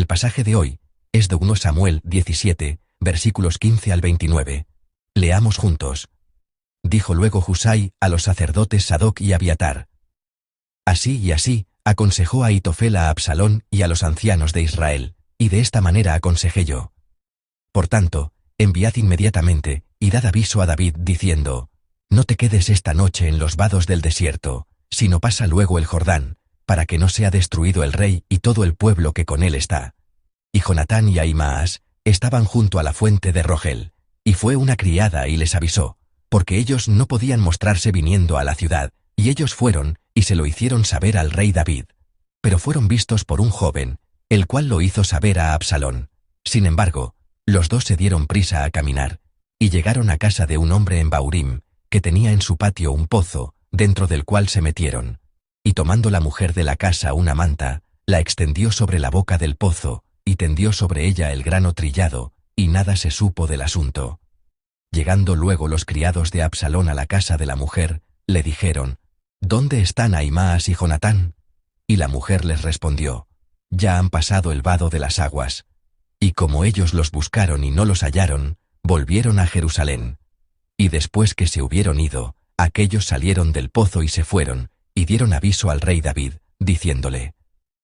El pasaje de hoy es de 1 Samuel 17, versículos 15 al 29. Leamos juntos. Dijo luego Husai a los sacerdotes Sadoc y Abiatar: Así y así aconsejó Ahitofel a Absalón y a los ancianos de Israel, y de esta manera aconsejé yo. Por tanto, enviad inmediatamente y dad aviso a David diciendo: No te quedes esta noche en los vados del desierto, sino pasa luego el Jordán, para que no sea destruido el rey y todo el pueblo que con él está. Y Jonatán y Ahimaas estaban junto a la fuente de Rogel, y fue una criada y les avisó, porque ellos no podían mostrarse viniendo a la ciudad, y ellos fueron y se lo hicieron saber al rey David. Pero fueron vistos por un joven, el cual lo hizo saber a Absalón. Sin embargo, los dos se dieron prisa a caminar, y llegaron a casa de un hombre en Baurim, que tenía en su patio un pozo, dentro del cual se metieron. Y tomando la mujer de la casa una manta, la extendió sobre la boca del pozo, y tendió sobre ella el grano trillado, y nada se supo del asunto. Llegando luego los criados de Absalón a la casa de la mujer, le dijeron: ¿Dónde están Ahimaas y Jonatán? Y la mujer les respondió: Ya han pasado el vado de las aguas. Y como ellos los buscaron y no los hallaron, volvieron a Jerusalén. Y después que se hubieron ido, aquellos salieron del pozo y se fueron, y dieron aviso al rey David, diciéndole: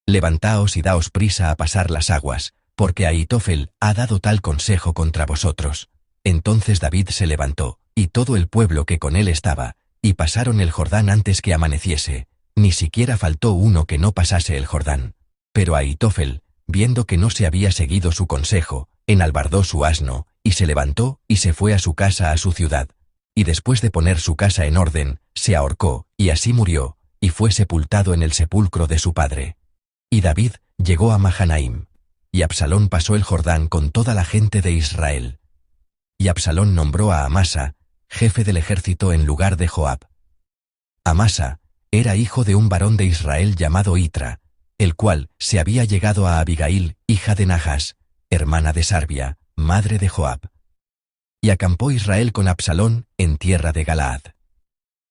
Levantaos y daos prisa a pasar las aguas, porque Ahitofel ha dado tal consejo contra vosotros. Entonces David se levantó, y todo el pueblo que con él estaba, y pasaron el Jordán antes que amaneciese, ni siquiera faltó uno que no pasase el Jordán. Pero Ahitofel, viendo que no se había seguido su consejo, enalbardó su asno, y se levantó y se fue a su casa a su ciudad. Y después de poner su casa en orden, se ahorcó, y así murió, y fue sepultado en el sepulcro de su padre. Y David llegó a Mahanaim, y Absalón pasó el Jordán con toda la gente de Israel. Y Absalón nombró a Amasa jefe del ejército en lugar de Joab. Amasa era hijo de un varón de Israel llamado Itra, el cual se había llegado a Abigail, hija de Najas, hermana de Sarbia, madre de Joab. Y acampó Israel con Absalón en tierra de Galaad.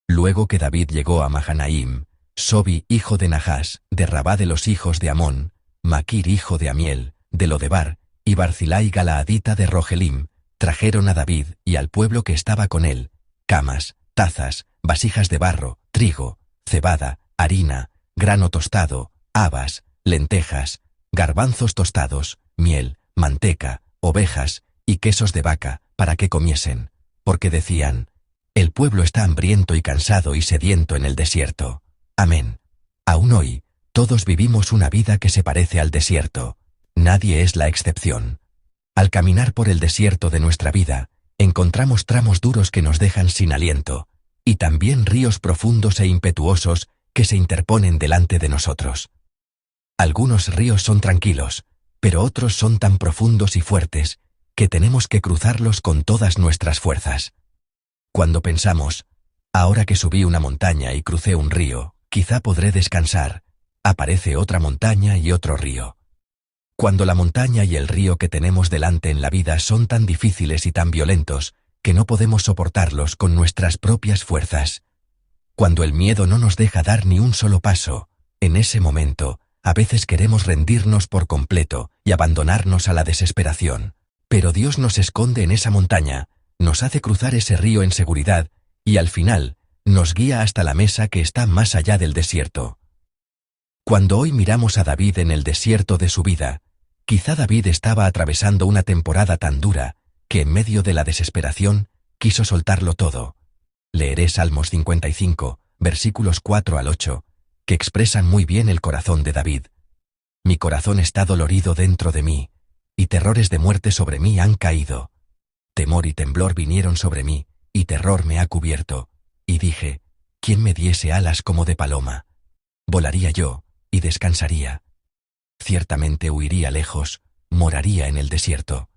Luego que David llegó a Mahanaim, Sobi, hijo de Najas, de Rabá de los hijos de Amón, Maquir, hijo de Amiel, de Lodebar, y Barzilai Galaadita de Rogelim, trajeron a David y al pueblo que estaba con él camas, tazas, vasijas de barro, trigo, cebada, harina, grano tostado, habas, lentejas, garbanzos tostados, miel, manteca, ovejas y quesos de vaca, para que comiesen, porque decían: El pueblo está hambriento y cansado y sediento en el desierto. Amén. Aún hoy, todos vivimos una vida que se parece al desierto. Nadie es la excepción. Al caminar por el desierto de nuestra vida, encontramos tramos duros que nos dejan sin aliento, y también ríos profundos e impetuosos que se interponen delante de nosotros. Algunos ríos son tranquilos, pero otros son tan profundos y fuertes que tenemos que cruzarlos con todas nuestras fuerzas. Cuando pensamos: ahora que subí una montaña y crucé un río, quizá podré descansar, aparece otra montaña y otro río. Cuando la montaña y el río que tenemos delante en la vida son tan difíciles y tan violentos que no podemos soportarlos con nuestras propias fuerzas. Cuando el miedo no nos deja dar ni un solo paso, en ese momento, a veces queremos rendirnos por completo y abandonarnos a la desesperación. Pero Dios nos esconde en esa montaña, nos hace cruzar ese río en seguridad y al final nos guía hasta la mesa que está más allá del desierto. Cuando hoy miramos a David en el desierto de su vida, quizá David estaba atravesando una temporada tan dura que en medio de la desesperación quiso soltarlo todo. Leeré Salmos 55, versículos 4 al 8, que expresan muy bien el corazón de David. Mi corazón está dolorido dentro de mí, y terrores de muerte sobre mí han caído. Temor y temblor vinieron sobre mí, y terror me ha cubierto. Y dije: ¿quién me diese alas como de paloma? Volaría yo, y descansaría. Ciertamente huiría lejos, moraría en el desierto.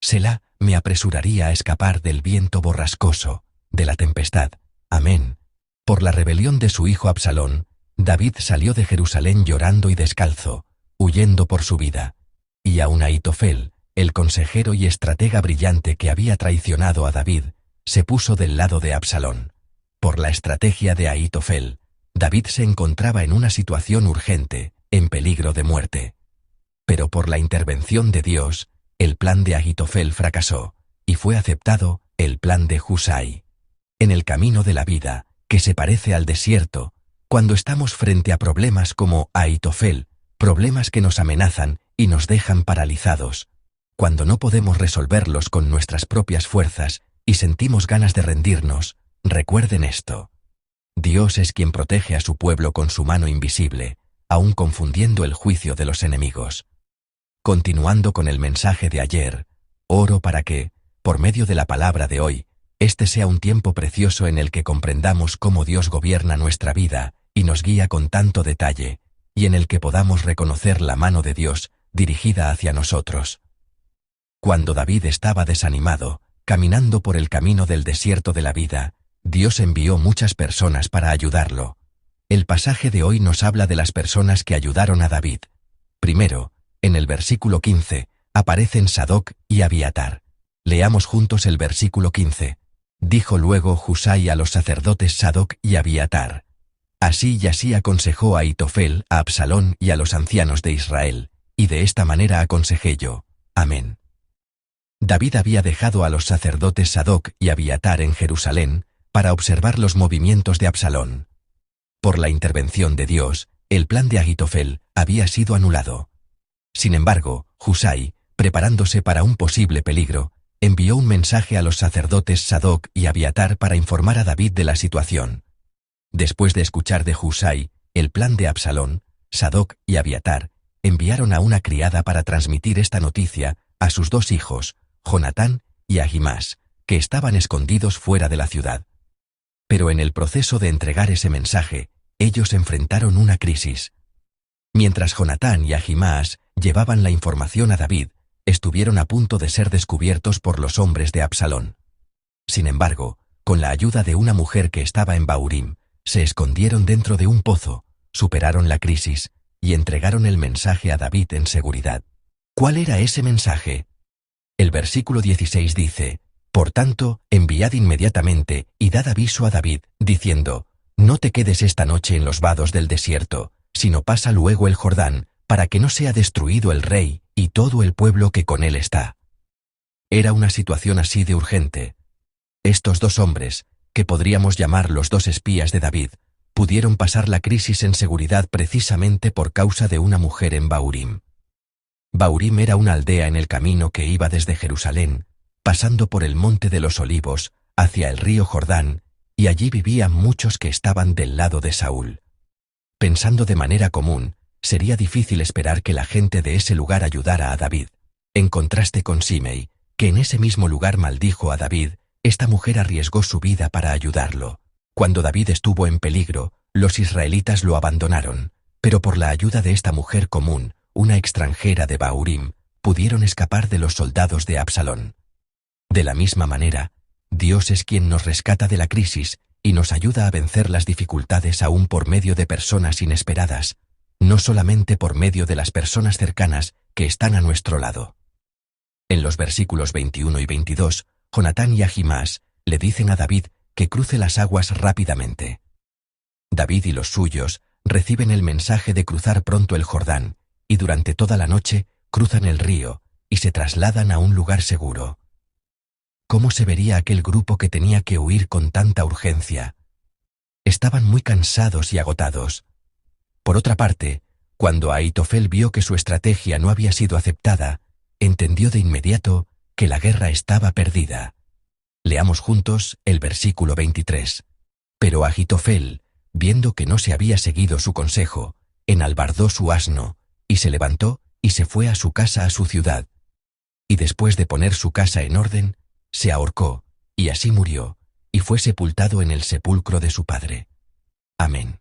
Selah, me apresuraría a escapar del viento borrascoso, de la tempestad. Amén. Por la rebelión de su hijo Absalón, David salió de Jerusalén llorando y descalzo, huyendo por su vida. Y aun Ahitofel, el consejero y estratega brillante que había traicionado a David, se puso del lado de Absalón. Por la estrategia de Ahitofel, David se encontraba en una situación urgente, en peligro de muerte. Pero por la intervención de Dios, el plan de Ahitofel fracasó, y fue aceptado el plan de Husai. En el camino de la vida, que se parece al desierto, cuando estamos frente a problemas como Ahitofel, problemas que nos amenazan y nos dejan paralizados, cuando no podemos resolverlos con nuestras propias fuerzas y sentimos ganas de rendirnos, recuerden esto. Dios es quien protege a su pueblo con su mano invisible, aun confundiendo el juicio de los enemigos. Continuando con el mensaje de ayer, oro para que, por medio de la palabra de hoy, este sea un tiempo precioso en el que comprendamos cómo Dios gobierna nuestra vida y nos guía con tanto detalle, y en el que podamos reconocer la mano de Dios dirigida hacia nosotros. Cuando David estaba desanimado, caminando por el camino del desierto de la vida, Dios envió muchas personas para ayudarlo. El pasaje de hoy nos habla de las personas que ayudaron a David. Primero, en el versículo 15, aparecen Sadoc y Abiatar. Leamos juntos el versículo 15. Dijo luego Husai a los sacerdotes Sadoc y Abiatar. Así y así aconsejó a Ahitofel, a Absalón y a los ancianos de Israel, y de esta manera aconsejé yo. Amén. David había dejado a los sacerdotes Sadoc y Abiatar en Jerusalén para observar los movimientos de Absalón. Por la intervención de Dios, el plan de Ahitofel había sido anulado. Sin embargo, Husai, preparándose para un posible peligro, envió un mensaje a los sacerdotes Sadoc y Abiatar para informar a David de la situación. Después de escuchar de Husai el plan de Absalón, Sadoc y Abiatar enviaron a una criada para transmitir esta noticia a sus dos hijos, Jonatán y Ahimás, que estaban escondidos fuera de la ciudad. Pero en el proceso de entregar ese mensaje, ellos enfrentaron una crisis. Mientras Jonatán y Ahimás llevaban la información a David, estuvieron a punto de ser descubiertos por los hombres de Absalón. Sin embargo, con la ayuda de una mujer que estaba en Bahurim, se escondieron dentro de un pozo, superaron la crisis y entregaron el mensaje a David en seguridad. ¿Cuál era ese mensaje? El versículo 16 dice: Por tanto, enviad inmediatamente y dad aviso a David, diciendo: No te quedes esta noche en los vados del desierto, sino pasa luego el Jordán, para que no sea destruido el rey y todo el pueblo que con él está. Era una situación así de urgente. Estos dos hombres, que podríamos llamar los dos espías de David, pudieron pasar la crisis en seguridad precisamente por causa de una mujer en Bahurim. Bahurim era una aldea en el camino que iba desde Jerusalén, pasando por el Monte de los Olivos, hacia el río Jordán, y allí vivían muchos que estaban del lado de Saúl. Pensando de manera común, sería difícil esperar que la gente de ese lugar ayudara a David. En contraste con Simei, que en ese mismo lugar maldijo a David, esta mujer arriesgó su vida para ayudarlo. Cuando David estuvo en peligro, los israelitas lo abandonaron, pero por la ayuda de esta mujer común, una extranjera de Bahurim, pudieron escapar de los soldados de Absalón. De la misma manera, Dios es quien nos rescata de la crisis y nos ayuda a vencer las dificultades aún por medio de personas inesperadas, no solamente por medio de las personas cercanas que están a nuestro lado. En los versículos 21 y 22, Jonatán y Ahimás le dicen a David que cruce las aguas rápidamente. David y los suyos reciben el mensaje de cruzar pronto el Jordán, y durante toda la noche cruzan el río y se trasladan a un lugar seguro. ¿Cómo se vería aquel grupo que tenía que huir con tanta urgencia? Estaban muy cansados y agotados. Por otra parte, cuando Ahitofel vio que su estrategia no había sido aceptada, entendió de inmediato que la guerra estaba perdida. Leamos juntos el versículo 23. Pero Ahitofel, viendo que no se había seguido su consejo, enalbardó su asno, y se levantó y se fue a su casa, a su ciudad. Y después de poner su casa en orden, se ahorcó, y así murió, y fue sepultado en el sepulcro de su padre. Amén.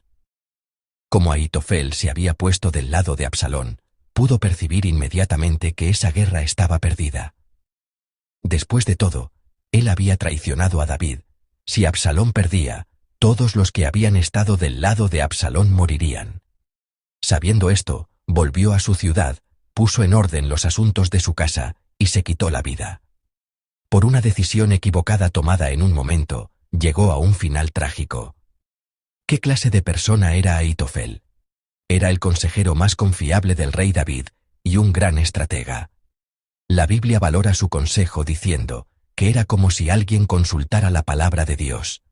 Como Ahitofel se había puesto del lado de Absalón, pudo percibir inmediatamente que esa guerra estaba perdida. Después de todo, él había traicionado a David. Si Absalón perdía, todos los que habían estado del lado de Absalón morirían. Sabiendo esto, volvió a su ciudad, puso en orden los asuntos de su casa y se quitó la vida. Por una decisión equivocada tomada en un momento, llegó a un final trágico. ¿Qué clase de persona era Ahitofel? Era el consejero más confiable del rey David y un gran estratega. La Biblia valora su consejo diciendo que era como si alguien consultara la palabra de Dios.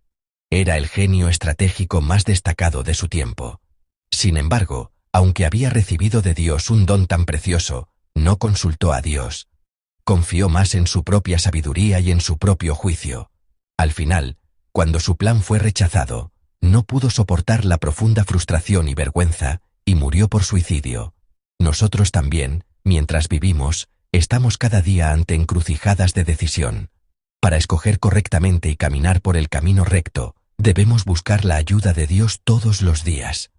Era el genio estratégico más destacado de su tiempo. Sin embargo, aunque había recibido de Dios un don tan precioso, no consultó a Dios. Confió más en su propia sabiduría y en su propio juicio. Al final, cuando su plan fue rechazado, no pudo soportar la profunda frustración y vergüenza, y murió por suicidio. Nosotros también, mientras vivimos, estamos cada día ante encrucijadas de decisión. Para escoger correctamente y caminar por el camino recto, debemos buscar la ayuda de Dios todos los días.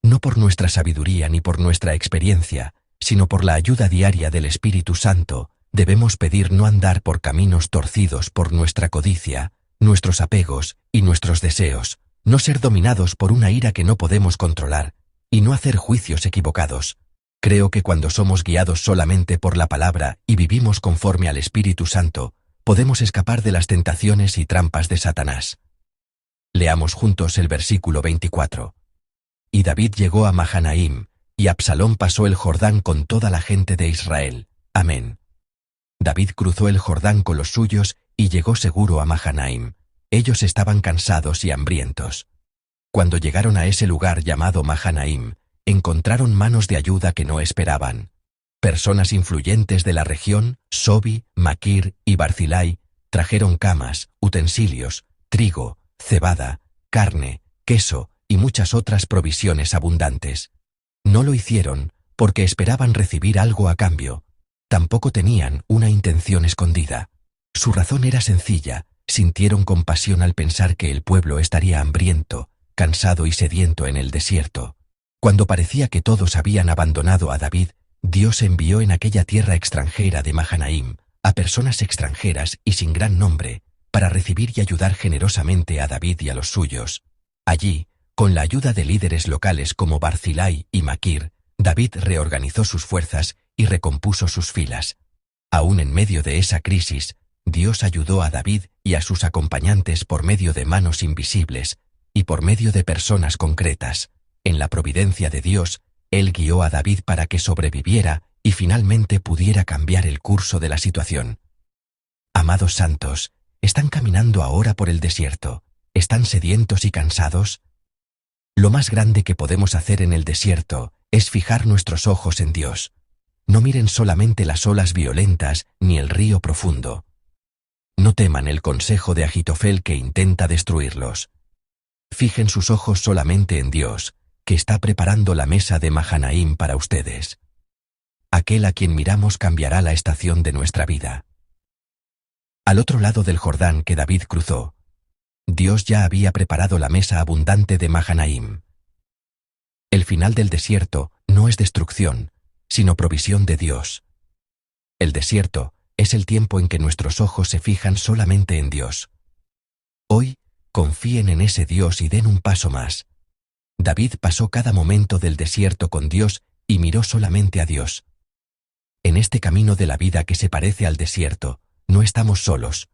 No por nuestra sabiduría ni por nuestra experiencia, sino por la ayuda diaria del Espíritu Santo, debemos pedir no andar por caminos torcidos por nuestra codicia, nuestros apegos y nuestros deseos, no ser dominados por una ira que no podemos controlar, y no hacer juicios equivocados. Creo que cuando somos guiados solamente por la palabra y vivimos conforme al Espíritu Santo, podemos escapar de las tentaciones y trampas de Satanás. Leamos juntos el versículo 24. Y David llegó a Mahanaim, y Absalón pasó el Jordán con toda la gente de Israel. Amén. David cruzó el Jordán con los suyos y llegó seguro a Mahanaim. Ellos estaban cansados y hambrientos. Cuando llegaron a ese lugar llamado Mahanaim, encontraron manos de ayuda que no esperaban. Personas influyentes de la región, Sobi, Maquir y Barzilai, trajeron camas, utensilios, trigo, cebada, carne, queso y muchas otras provisiones abundantes. No lo hicieron porque esperaban recibir algo a cambio. Tampoco tenían una intención escondida. Su razón era sencilla: sintieron compasión al pensar que el pueblo estaría hambriento, cansado y sediento en el desierto. Cuando parecía que todos habían abandonado a David, Dios envió en aquella tierra extranjera de Mahanaim a personas extranjeras y sin gran nombre, para recibir y ayudar generosamente a David y a los suyos. Allí, con la ayuda de líderes locales como Barzilai y Maquir, David reorganizó sus fuerzas y recompuso sus filas. Aún en medio de esa crisis, Dios ayudó a David y a sus acompañantes por medio de manos invisibles y por medio de personas concretas. En la providencia de Dios, Él guió a David para que sobreviviera y finalmente pudiera cambiar el curso de la situación. Amados santos, ¿están caminando ahora por el desierto? ¿Están sedientos y cansados? Lo más grande que podemos hacer en el desierto es fijar nuestros ojos en Dios. No miren solamente las olas violentas ni el río profundo. No teman el consejo de Agitofel que intenta destruirlos. Fijen sus ojos solamente en Dios, que está preparando la mesa de Mahanaim para ustedes. Aquel a quien miramos cambiará la estación de nuestra vida. Al otro lado del Jordán que David cruzó, Dios ya había preparado la mesa abundante de Mahanaim. El final del desierto no es destrucción, sino provisión de Dios. El desierto es el tiempo en que nuestros ojos se fijan solamente en Dios. Hoy, confíen en ese Dios y den un paso más. David pasó cada momento del desierto con Dios y miró solamente a Dios. En este camino de la vida que se parece al desierto, no estamos solos.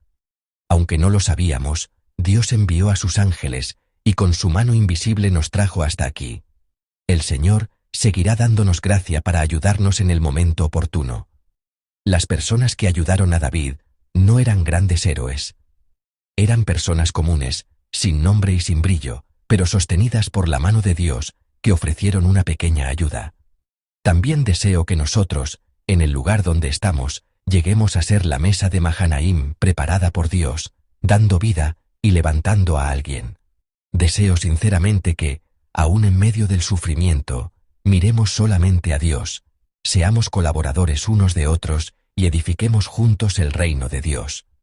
Aunque no lo sabíamos, Dios envió a sus ángeles y con su mano invisible nos trajo hasta aquí. El Señor seguirá dándonos gracia para ayudarnos en el momento oportuno. Las personas que ayudaron a David no eran grandes héroes. Eran personas comunes, sin nombre y sin brillo, pero sostenidas por la mano de Dios, que ofrecieron una pequeña ayuda. También deseo que nosotros, en el lugar donde estamos, lleguemos a ser la mesa de Mahanaim preparada por Dios, dando vida y levantando a alguien. Deseo sinceramente que, aún en medio del sufrimiento, miremos solamente a Dios, seamos colaboradores unos de otros y edifiquemos juntos el reino de Dios.